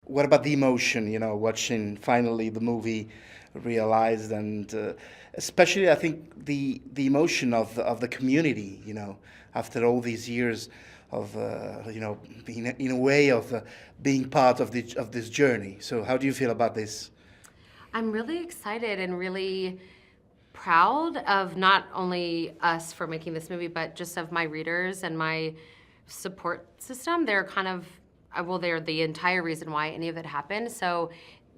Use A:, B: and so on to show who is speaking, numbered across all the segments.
A: What about the emotion, watching finally the movie realized, and especially I think the emotion of the community, after all these years of being in a way of being part of this journey. So how do you feel about this?
B: I'm really excited and really proud of not only us for making this movie, but just of my readers and my support system. They're kind of, well, they're the entire reason why any of it happened. So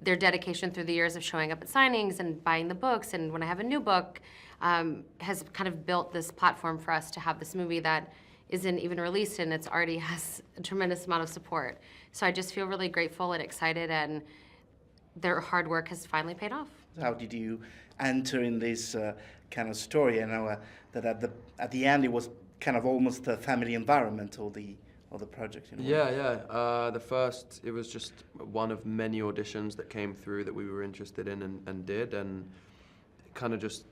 B: their dedication through the years of showing up at signings and buying the books, and when I have a new book, has kind of built this platform for us to have this movie that isn't even released, and it's already has a tremendous amount of support. So I just feel really grateful and excited, and their hard work has finally paid off.
A: How did you enter in this kind of story? I know that at the end it was kind of almost a family environment, all the project.
C: Yeah, yeah. It was just one of many auditions that came through that we were interested in and did, and kind of just,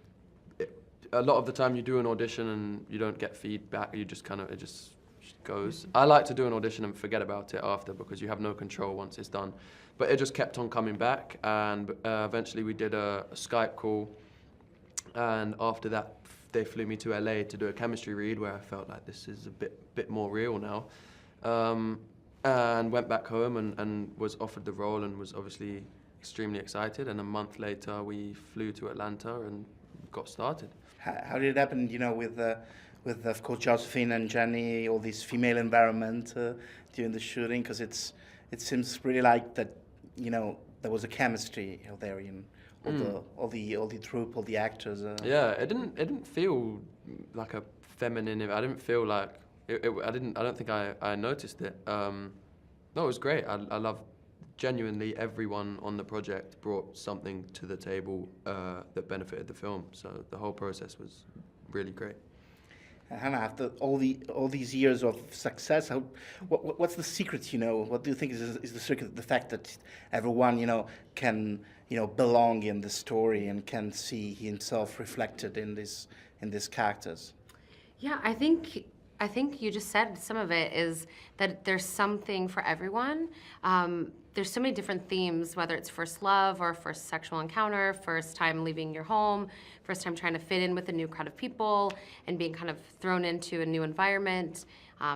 C: a lot of the time you do an audition and you don't get feedback, it just goes. I like to do an audition and forget about it after, because you have no control once it's done. But it just kept on coming back, and eventually we did a Skype call, and after that they flew me to LA to do a chemistry read, where I felt like this is a bit more real now, and went back home and was offered the role, and was obviously extremely excited, and a month later we flew to Atlanta and got started.
A: How did it happen, with of course Josephine and Jenny, all this female environment during the shooting? Because it seems really like that, there was a chemistry there in all the troupe, all the actors.
C: Yeah, it didn't feel like a feminine. I didn't feel like I don't think I noticed it. No, it was great. I love, genuinely, everyone on the project brought something to the table that benefited the film. So the whole process was really great.
A: Hannah, after all these years of success, what's the secret? What do you think is the secret? The fact that everyone can belong in the story and can see himself reflected in these characters.
B: Yeah, I think you just said some of it, is that there's something for everyone. There's so many different themes, whether it's first love or first sexual encounter, first time leaving your home, first time trying to fit in with a new crowd of people and being kind of thrown into a new environment,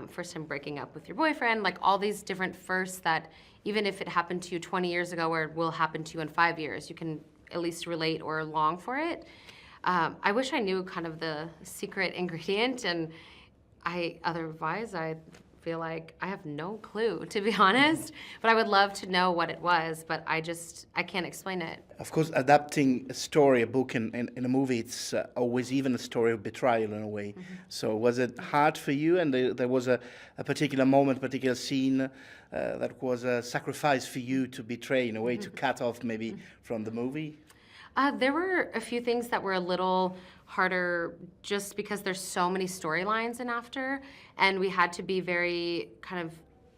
B: first time breaking up with your boyfriend, like all these different firsts that even if it happened to you 20 years ago or it will happen to you in 5 years, you can at least relate or long for it. I wish I knew kind of the secret ingredient, and otherwise I feel like I have no clue, to be honest, but I would love to know what it was, but I can't explain it.
A: Of course, adapting a story, a book in a movie, it's always even a story of betrayal in a way. Mm-hmm. So was it hard for you, and there was a particular moment, particular scene that was a sacrifice for you to betray in a way, to cut off maybe from the movie?
B: There were a few things that were a little harder just because there's so many storylines in After, and we had to be very kind of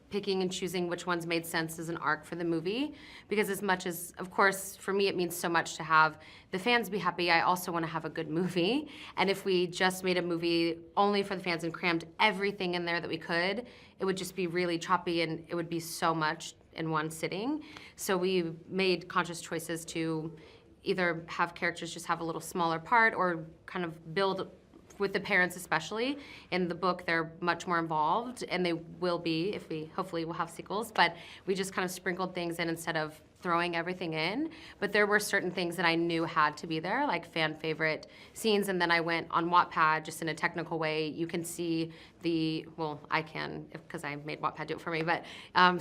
B: picking and choosing which ones made sense as an arc for the movie, because as much as, of course, for me it means so much to have the fans be happy, I also want to have a good movie. And if we just made a movie only for the fans and crammed everything in there that we could, it would just be really choppy and it would be so much in one sitting. So we made conscious choices to either have characters just have a little smaller part or kind of build with the parents especially. In the book, they're much more involved, and they will be if hopefully we'll have sequels, but we just kind of sprinkled things in instead of throwing everything in. But there were certain things that I knew had to be there, like fan favorite scenes, and then I went on Wattpad just in a technical way. You can see I can, because I made Wattpad do it for me, but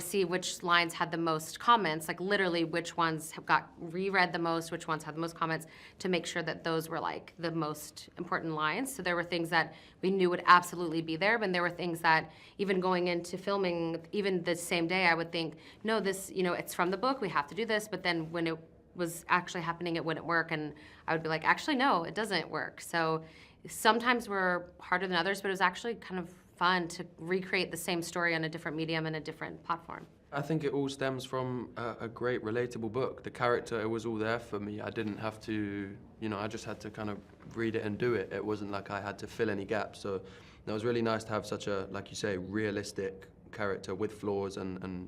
B: see which lines had the most comments, like literally which ones have got reread the most, which ones had the most comments, to make sure that those were like the most important lines. So there were things that we knew would absolutely be there, but there were things that even going into filming, even the same day, I would think, no, this, it's from the book, we have to do this, but then when it was actually happening, it wouldn't work, and I would be like, actually, no, it doesn't work. So sometimes were harder than others, but it was actually kind of fun to recreate the same story on a different medium and a different platform.
C: I think it all stems from a great relatable book. The character, it was all there for me. I didn't have to, I just had to kind of read it and do it. It wasn't like I had to fill any gaps. So it was really nice to have such a, like you say, realistic character with flaws and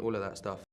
C: all of that stuff.